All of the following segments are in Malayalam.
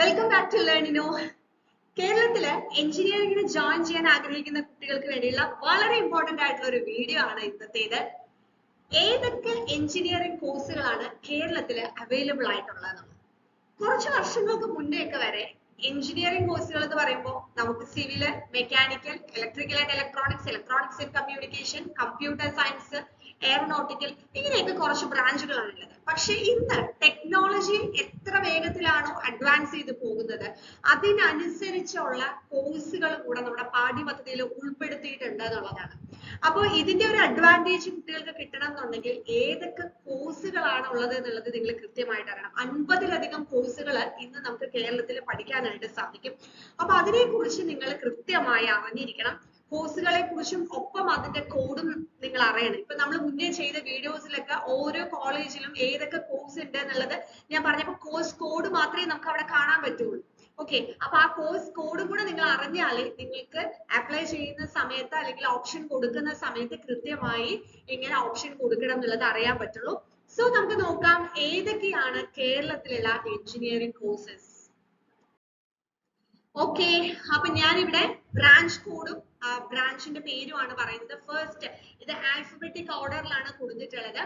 Welcome back to Learnino. കേരളത്തില് എഞ്ചിനീയറിംഗിന് ജോയിൻ ചെയ്യാൻ ആഗ്രഹിക്കുന്ന കുട്ടികൾക്ക് വേണ്ടിയുള്ള വളരെ ഇമ്പോർട്ടന്റ് ആയിട്ടുള്ള ഒരു വീഡിയോ ആണ് ഇന്നത്തേത്. ഏതൊക്കെ എഞ്ചിനീയറിംഗ് കോഴ്സുകളാണ് കേരളത്തില് അവൈലബിൾ ആയിട്ടുള്ളത്? കുറച്ച് വർഷങ്ങൾക്ക് മുന്നേയൊക്കെ വരെ എഞ്ചിനീയറിംഗ് കോഴ്സുകൾ എന്ന് പറയുമ്പോൾ നമുക്ക് civil, mechanical, electrical and electronics, electronics and communication, computer science, aeronautical, ഇങ്ങനെയൊക്കെ കുറച്ച് ബ്രാഞ്ചുകളാണ് ഉള്ളത്. പക്ഷെ ഇന്ന് ടെക്നോളജി എത്ര വേഗത്തിലാണോ അഡ്വാൻസ് ചെയ്ത് പോകുന്നത് അതിനനുസരിച്ചുള്ള കോഴ്സുകൾ കൂടെ നമ്മുടെ പാഠ്യപദ്ധതിയിൽ ഉൾപ്പെടുത്തിയിട്ടുണ്ട് എന്നുള്ളതാണ്. അപ്പോൾ ഇതിന്റെ ഒരു അഡ്വാൻറ്റേജ് കുട്ടികൾക്ക് കിട്ടണം എന്നുണ്ടെങ്കിൽ ഏതൊക്കെ കോഴ്സുകളാണ് ഉള്ളത് എന്നുള്ളത് നിങ്ങൾ കൃത്യമായിട്ട് അറിയണം. 50-ലധികം കോഴ്സുകൾ ഇന്ന് നമുക്ക് കേരളത്തിൽ പഠിക്കാനായിട്ട് സാധിക്കും. അപ്പൊ അതിനെക്കുറിച്ച് നിങ്ങൾ കൃത്യമായി അറിഞ്ഞിരിക്കണം. കോഴ്സുകളെ കുറിച്ചും ഒപ്പം അതിന്റെ കോഡും നിങ്ങൾ അറിയണം. ഇപ്പൊ നമ്മൾ മുന്നേ ചെയ്ത വീഡിയോസിലൊക്കെ ഓരോ കോളേജിലും ഏതൊക്കെ കോഴ്സ് ഉണ്ട് എന്നുള്ളത് ഞാൻ പറഞ്ഞപ്പോൾ കോഴ്സ് കോഡ് മാത്രമേ നമുക്ക് അവിടെ കാണാൻ പറ്റുള്ളൂ. ഓക്കെ, അപ്പൊ ആ കോഴ്സ് കോഡും കൂടെ നിങ്ങൾ അറിഞ്ഞാലേ നിങ്ങൾക്ക് അപ്ലൈ ചെയ്യുന്ന സമയത്ത് അല്ലെങ്കിൽ ഓപ്ഷൻ കൊടുക്കുന്ന സമയത്ത് കൃത്യമായി എങ്ങനെ ഓപ്ഷൻ കൊടുക്കണം എന്നുള്ളത് അറിയാൻ പറ്റുള്ളൂ. സോ നമുക്ക് നോക്കാം ഏതൊക്കെയാണ് കേരളത്തിലുള്ള എഞ്ചിനീയറിംഗ് കോഴ്സസ്. ഓക്കെ, അപ്പൊ ഞാൻ ഇവിടെ ബ്രാഞ്ച് കോഡും ബ്രാഞ്ചിന്റെ പേരുമാണ് പറയുന്നത്. ഫസ്റ്റ് ഇത് ആൽഫബറ്റിക് ഓർഡറിലാണ് കൊടുത്തിട്ടുള്ളത്.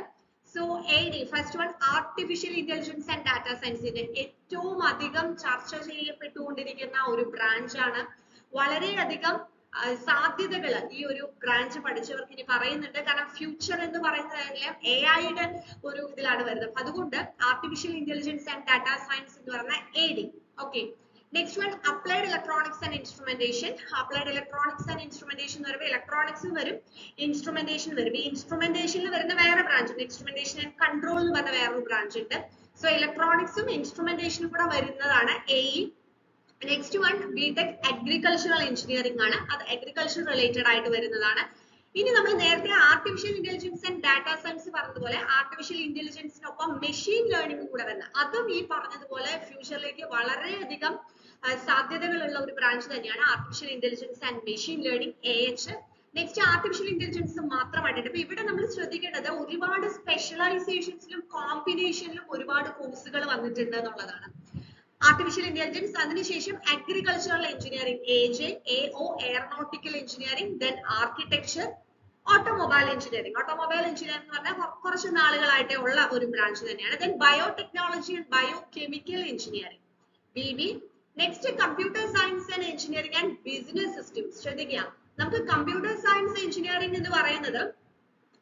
So AD first one artificial intelligence and data സയൻസിന്റെ ഏറ്റവും അധികം ചർച്ച ചെയ്യപ്പെട്ടുകൊണ്ടിരിക്കുന്ന ഒരു ബ്രാഞ്ചാണ്. വളരെയധികം സാധ്യതകൾ ഈ ഒരു ബ്രാഞ്ച് പഠിച്ചവർക്ക് ഇനി പറയുന്നുണ്ട്. കാരണം ഫ്യൂച്ചർ എന്ന് പറയുന്നതെല്ലാം AI-യുടെ ഒരു ഇതിലാണ് വരുന്നത്. അതുകൊണ്ട് artificial intelligence and data science എന്ന് പറയുന്ന AD. Okay, next one applied electronics and instrumentation. Applied electronics and instrumentation എന്ന് പറയുമ്പോൾ ഇലക്ട്രോണിക്സ് വരും, ഇൻസ്ട്രുമെന്റേഷൻ വരും. ഈ ഇൻസ്ട്രുമെന്റേഷനിൽ വരുന്ന വേറെ ബ്രാഞ്ച് ഉണ്ട്, ഇൻസ്ട്രുമെന്റേഷൻ ആൻഡ് കൺട്രോൾ എന്ന് പറഞ്ഞ വേറൊരു ബ്രാഞ്ച് ഉണ്ട്. സോ ഇലക്ട്രോണിക്സും ഇൻസ്ട്രുമെന്റേഷനും കൂടെ വരുന്നതാണ് AE. Next one B Tech agricultural engineering ആണ്. അത് അഗ്രികൾച്ചർ റിലേറ്റഡ് ആയിട്ട് വരുന്നതാണ്. ഇനി നമ്മൾ നേരത്തെ artificial intelligence and data science പറഞ്ഞതുപോലെ ആർട്ടിഫിഷ്യൽ ഇന്റലിജൻസിനൊപ്പം മെഷീൻ ലേണിംഗ് കൂടെ വരുന്നത്, അതും ഈ പറഞ്ഞതുപോലെ ഫ്യൂച്ചറിലേക്ക് വളരെയധികം സാധ്യതകളുള്ള ഒരു ബ്രാഞ്ച് തന്നെയാണ് artificial intelligence and machine learning AH. Next artificial intelligence മാത്രമായിട്ടുണ്ട്. അപ്പൊ ഇവിടെ നമ്മൾ ശ്രദ്ധിക്കേണ്ടത് ഒരുപാട് സ്പെഷ്യലൈസേഷൻസിലും കോമ്പിനേഷനിലും ഒരുപാട് കോഴ്സുകൾ വന്നിട്ടുണ്ട് എന്നുള്ളതാണ്. ആർട്ടിഫിഷ്യൽ ഇന്റലിജൻസ്, അതിനുശേഷം agricultural engineering AJ, AO aeronautical engineering, then architecture, automobile engineering. Automobile engineering എന്ന് പറഞ്ഞാൽ കുറച്ച് നാളുകളായിട്ട് ഉള്ള ഒരു ബ്രാഞ്ച് തന്നെയാണ്. Then biotechnology and bio chemical engineering BB. Next computer science and engineering and business systems. ശ്രദ്ധിക്കുക, നമുക്ക് കമ്പ്യൂട്ടർ സയൻസ് എഞ്ചിനീയറിംഗ് എന്ന് പറയുന്നത്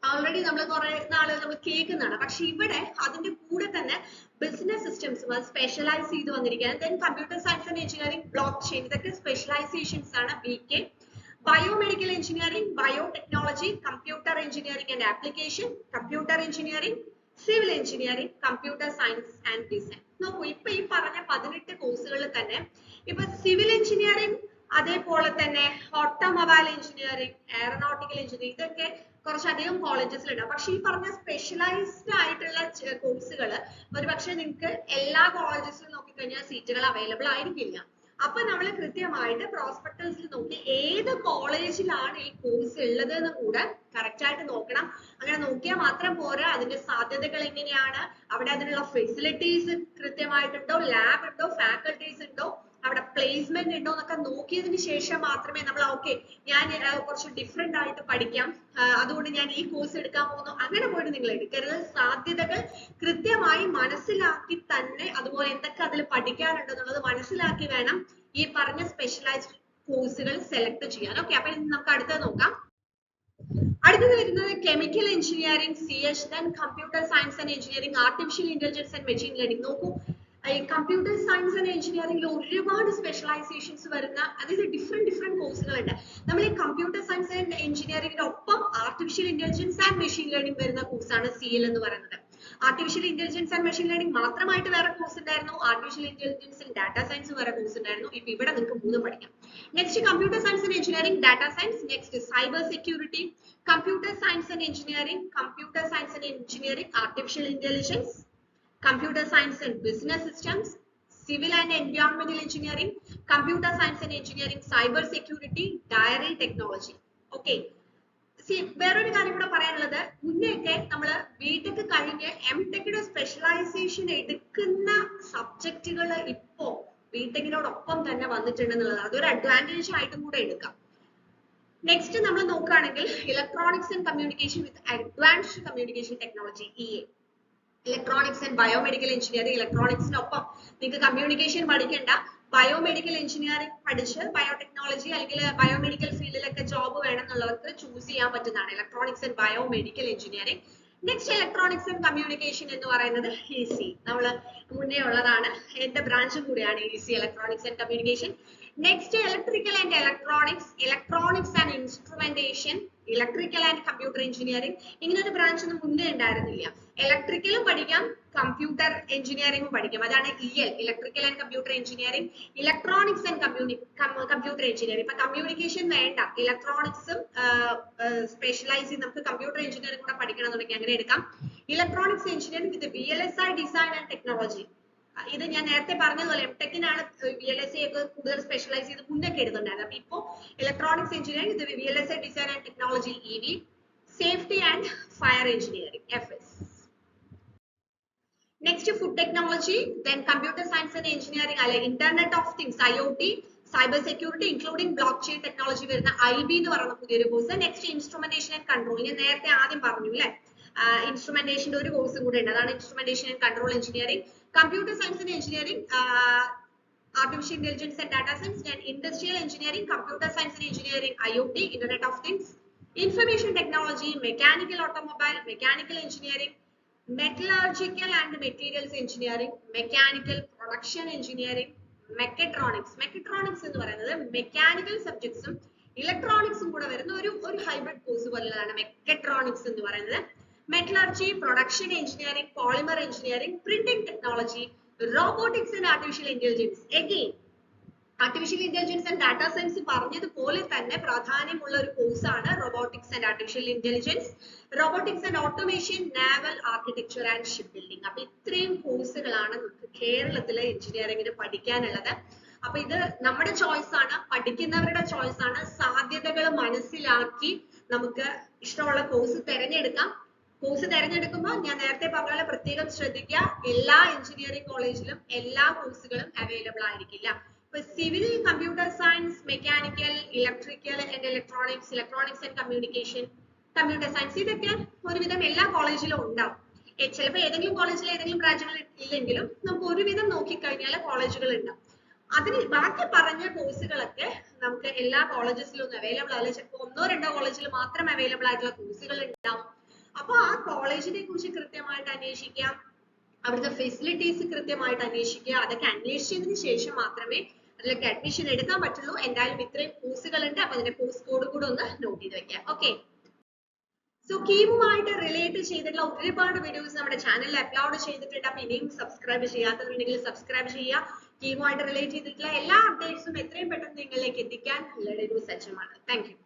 ഓൾറെഡി നമ്മൾ കുറെ നാളുകൾ നമ്മൾ കേൾക്കുന്നതാണ്. പക്ഷെ ഇവിടെ അതിന്റെ കൂടെ തന്നെ ബിസിനസ് സിസ്റ്റംസ് സ്പെഷ്യലൈസ് ചെയ്ത് വന്നിരിക്കുകയാണ്. Then computer science and engineering, block chain, ഇതൊക്കെ സ്പെഷ്യലൈസേഷൻസ് ആണ് BK. Biomedical engineering, biotechnology, computer engineering and application, computer engineering, civil engineering, computer science and design. നോക്കൂ, ഇപ്പൊ ഈ പറഞ്ഞ 18 കോഴ്സുകളിൽ തന്നെ ഇപ്പൊ സിവിൽ എഞ്ചിനീയറിംഗ്, അതേപോലെ തന്നെ ഓട്ടോമൊബൈൽ എഞ്ചിനീയറിംഗ്, എയറോനോട്ടിക്കൽ എഞ്ചിനീയറിംഗ്, ഇതൊക്കെ കുറച്ചധികം കോളേജസിലുണ്ട്. പക്ഷെ ഈ പറഞ്ഞ സ്പെഷ്യലൈസ്ഡ് ആയിട്ടുള്ള കോഴ്സുകൾ ഒരുപക്ഷെ നിങ്ങൾക്ക് എല്ലാ കോളേജസിലും നോക്കിക്കഴിഞ്ഞാൽ സീറ്റുകൾ അവൈലബിൾ ആയിരിക്കില്ല. അപ്പൊ നമ്മൾ കൃത്യമായിട്ട് പ്രോസ്പെക്ടസിൽ നോക്കി ഏത് കോളേജിലാണ് ഈ കോഴ്സ് ഉള്ളത് എന്ന് കൂടെ കറക്റ്റ് ആയിട്ട് നോക്കണം. അങ്ങനെ നോക്കിയാൽ മാത്രം പോരാ, അതിന്റെ സാധ്യതകൾ എങ്ങനെയാണ്, അവിടെ അതിനുള്ള ഫെസിലിറ്റീസ് കൃത്യമായിട്ടുണ്ടോ, ലാബ് ഉണ്ടോ, ഫാക്കൽറ്റീസ് ഉണ്ടോ, അവിടെ പ്ലേസ്മെന്റ് ഉണ്ടോ എന്നൊക്കെ നോക്കിയതിന് ശേഷം മാത്രമേ നമ്മൾ ഓക്കെ ഞാൻ കുറച്ച് ഡിഫറെന്റ് ആയിട്ട് പഠിക്കാം, അതുകൊണ്ട് ഞാൻ ഈ കോഴ്സ് എടുക്കാൻ പോകുന്നു, അങ്ങനെ പോയിട്ട് നിങ്ങൾ എടുക്കരുത്. സാധ്യതകൾ കൃത്യമായി മനസ്സിലാക്കി തന്നെ, അതുപോലെ എന്തൊക്കെ അതിൽ പഠിക്കാനുണ്ടെന്നുള്ളത് മനസ്സിലാക്കി വേണം ഈ പറഞ്ഞ സ്പെഷ്യലൈസ്ഡ് കോഴ്സുകൾ സെലക്ട് ചെയ്യാൻ. ഓക്കെ, അപ്പൊ നമുക്ക് അടുത്തത് നോക്കാം. അടുത്തത് വരുന്നത് chemical engineering CH, then computer science and engineering, artificial intelligence and machine learning. നോക്കൂ, ഈ കമ്പ്യൂട്ടർ സയൻസ് ആൻഡ് എഞ്ചിനീയറിംഗിൽ ഒരുപാട് സ്പെഷ്യലൈസേഷൻസ് വരുന്ന, അതായത് ഡിഫറെന്റ് കോഴ്സുകളുണ്ട്. നമ്മൾ ഈ കമ്പ്യൂട്ടർ സയൻസ് ആൻഡ് എഞ്ചിനീയറിംഗിന്റെ ഒപ്പം artificial intelligence and machine learning വരുന്ന കോഴ്സാണ് CL എന്ന് പറയുന്നത്. Artificial intelligence and machine learning മാത്രമായിട്ട് വേറെ കോഴ്സ് ഉണ്ടായിരുന്നു, artificial intelligence and data science വേറെ കോഴ്സ് ഉണ്ടായിരുന്നു. ഇപ്പൊ ഇവിടെ നിങ്ങൾക്ക് 3 പഠിക്കാം. Next computer science and engineering, data science. Next cyber security, computer science and engineering, computer science and engineering, artificial intelligence, computer science and business systems, civil and environmental engineering, computer science and engineering, cyber security, dairy technology. Okay, വേറൊരു കാര്യം കൂടെ പറയാനുള്ളത്, മുന്നേയൊക്കെ നമ്മൾ ബിടെക് കഴിഞ്ഞ് എംടെക്കിന്റെ സ്പെഷ്യലൈസേഷൻ എടുക്കുന്ന സബ്ജക്റ്റുകൾ ഇപ്പോ ബിടെക്കിനോടൊപ്പം തന്നെ വന്നിട്ടുണ്ടെന്നുള്ളതാണ്. അതൊരു അഡ്വാൻറ്റേജ് ആയിട്ടും കൂടെ എടുക്കാം. നെക്സ്റ്റ് നമ്മൾ നോക്കുകയാണെങ്കിൽ electronics and communication with advanced communication technology, EA. Electronics and biomedical engineering, ഇലക്ട്രോണിക്സിനൊപ്പം നിങ്ങൾക്ക് കമ്മ്യൂണിക്കേഷൻ പഠിക്കേണ്ട, ബയോമെഡിക്കൽ എഞ്ചിനീയറിംഗ് പഠിച്ച് ബയോടെക്നോളജി അല്ലെങ്കിൽ ബയോമെഡിക്കൽ ഫീൽഡിലൊക്കെ ജോബ് വേണമെന്നുള്ളവർക്ക് ചൂസ് ചെയ്യാൻ പറ്റുന്നതാണ് electronics and biomedical engineering. Next electronics and communication എന്ന് പറയുന്നത് EC, നമ്മൾ മുന്നേ ഉള്ളതാണ്, എന്റെ ബ്രാഞ്ചും കൂടിയാണ് EC, electronics and communication. Next electrical and electronics, electronics and instrumentation, electrical and computer engineering. ഇങ്ങനെ ഒരു ബ്രാഞ്ച് ഒന്നും മുന്നേ ഉണ്ടായിരുന്നില്ല. ഇലക്ട്രിക്കലും പഠിക്കാം, കമ്പ്യൂട്ടർ എഞ്ചിനീയറിംഗും പഠിക്കാം, അതാണ് EL, electrical and computer engineering. Electronics and computer engineering, ഇപ്പൊ കമ്മ്യൂണിക്കേഷൻ വേണ്ട, ഇലക്ട്രോണിക്സും സ്പെഷ്യലൈസ് ചെയ്ത് നമുക്ക് കമ്പ്യൂട്ടർ എഞ്ചിനീയറിംഗ് കൂടെ പഠിക്കണം എന്നുണ്ടെങ്കിൽ അങ്ങനെ എടുക്കാം. Electronics engineering with VLSI design and technology, ഇത് ഞാൻ നേരത്തെ പറഞ്ഞതുപോലെ എംടെക്കിനാണ് VLSI ഒക്കെ കൂടുതൽ സ്പെഷ്യലൈസ് ചെയ്ത് മുന്നൊക്കെ എടുത്തിട്ടുണ്ടായിരുന്നത്. അപ്പൊ ഇപ്പോ ഇലക്ട്രോണിക്സ് എഞ്ചിനീയറിംഗ് ഇത് VLSI design and technology EV. Safety and fire engineering FS. Next food technology, then computer science and engineering അല്ലെ internet of things IoT, cyber security including blockchain technology വരുന്ന IB എന്ന് പറയുന്ന പുതിയൊരു course. Next instrumentation and control, ഞാൻ നേരത്തെ ആദ്യം പറഞ്ഞു അല്ലെ, ഇൻസ്ട്രുമെന്റേഷന്റെ ഒരു കോഴ്സും കൂടെ ഉണ്ട്, അതാണ് instrumentation and control engineering. Computer science and engineering, artificial intelligence and data science, and industrial engineering, computer science and engineering IoT, internet of things, information technology, mechanical automobile, mechanical engineering, metallurgical and materials engineering, mechanical production engineering, mechatronics. Mechatronics എന്ന് പറയുന്നത് മെക്കാനിക്കൽ സബ്ജക്ട്സും ഇലക്ട്രോണിക്സും കൂടെ വരുന്ന ഒരു ഹൈബ്രിഡ് കോഴ്സ് പോലെയാണ് മെക്കട്രോണിക്സ് എന്ന് പറയുന്നത്. Metallurgy, production engineering, polymer engineering, printing technology, robotics and artificial intelligence. Again artificial intelligence and data science പറഞ്ഞതുപോലെ തന്നെ പ്രാധാന്യമുള്ള ഒരു കോഴ്സാണ് robotics and artificial intelligence, robotics and automation, naval architecture and ship building. അപ്പൊ ഇത്രയും കോഴ്സുകളാണ് നമുക്ക് കേരളത്തിലെ എഞ്ചിനീയറിംഗിന് പഠിക്കാനുള്ളത്. അപ്പൊ ഇത് നമ്മുടെ ചോയ്സ് ആണ്, പഠിക്കുന്നവരുടെ ചോയ്സ് ആണ്. സാധ്യതകൾ മനസ്സിലാക്കി നമുക്ക് ഇഷ്ടമുള്ള കോഴ്സ് തിരഞ്ഞെടുക്കാം. കോഴ്സ് തിരഞ്ഞെടുക്കുമ്പോൾ ഞാൻ നേരത്തെ പറഞ്ഞ പോലെ പ്രത്യേകം ശ്രദ്ധിക്കുക, എല്ലാ എഞ്ചിനീയറിംഗ് കോളേജിലും എല്ലാ കോഴ്സുകളും അവൈലബിൾ ആയിരിക്കില്ല. ഇപ്പൊ civil, computer science, mechanical, electrical and electronics, electronics and communication, computer science, ഇതൊക്കെ ഒരുവിധം എല്ലാ കോളേജിലും ഉണ്ടാവും. ചിലപ്പോൾ ഏതെങ്കിലും കോളേജിൽ ഏതെങ്കിലും ബ്രാഞ്ചുകൾ ഇല്ലെങ്കിലും നമുക്ക് ഒരുവിധം നോക്കിക്കഴിഞ്ഞാൽ കോളേജുകൾ ഉണ്ടാവും. അതിന് ബാക്കി പറഞ്ഞ കോഴ്സുകളൊക്കെ നമുക്ക് എല്ലാ കോളേജസിലും ഒന്നും അവൈലബിൾ ആവില്ല. ചിലപ്പോൾ 1-2 കോളേജിൽ മാത്രം അവൈലബിൾ ആയിട്ടുള്ള കോഴ്സുകൾ ഉണ്ടാവും. അപ്പൊ ആ കോളേജിനെ കുറിച്ച് കൃത്യമായിട്ട് അന്വേഷിക്കാം, അവിടുത്തെ ഫെസിലിറ്റീസ് കൃത്യമായിട്ട് അന്വേഷിക്കുക. അതൊക്കെ അന്വേഷിച്ചതിന് ശേഷം മാത്രമേ അതിലേക്ക് അഡ്മിഷൻ എടുക്കാൻ പറ്റുള്ളൂ. എന്തായാലും ഇത്രയും കോഴ്സുകൾ ഉണ്ട്, അപ്പൊ അതിന്റെ കോഴ്സ് കോഡ് കൂടെ ഒന്ന് നോട്ട് ചെയ്ത് വെക്കാം. ഓക്കെ, സോ കീമുമായിട്ട് റിലേറ്റ് ചെയ്തിട്ടുള്ള ഒരുപാട് വീഡിയോസ് നമ്മുടെ ചാനലിൽ അപ്ലോഡ് ചെയ്തിട്ടുണ്ട്. അപ്പൊ ഇനിയും സബ്സ്ക്രൈബ് ചെയ്യാത്തവരുണ്ടെങ്കിൽ സബ്സ്ക്രൈബ് ചെയ്യുക. കീമുമായിട്ട് റിലേറ്റ് ചെയ്തിട്ടുള്ള എല്ലാ അപ്ഡേറ്റ്സും എത്രയും പെട്ടെന്ന് നിങ്ങളിലേക്ക് എത്തിക്കാൻ ലഡു സജ്ജമാണ്. Thank you.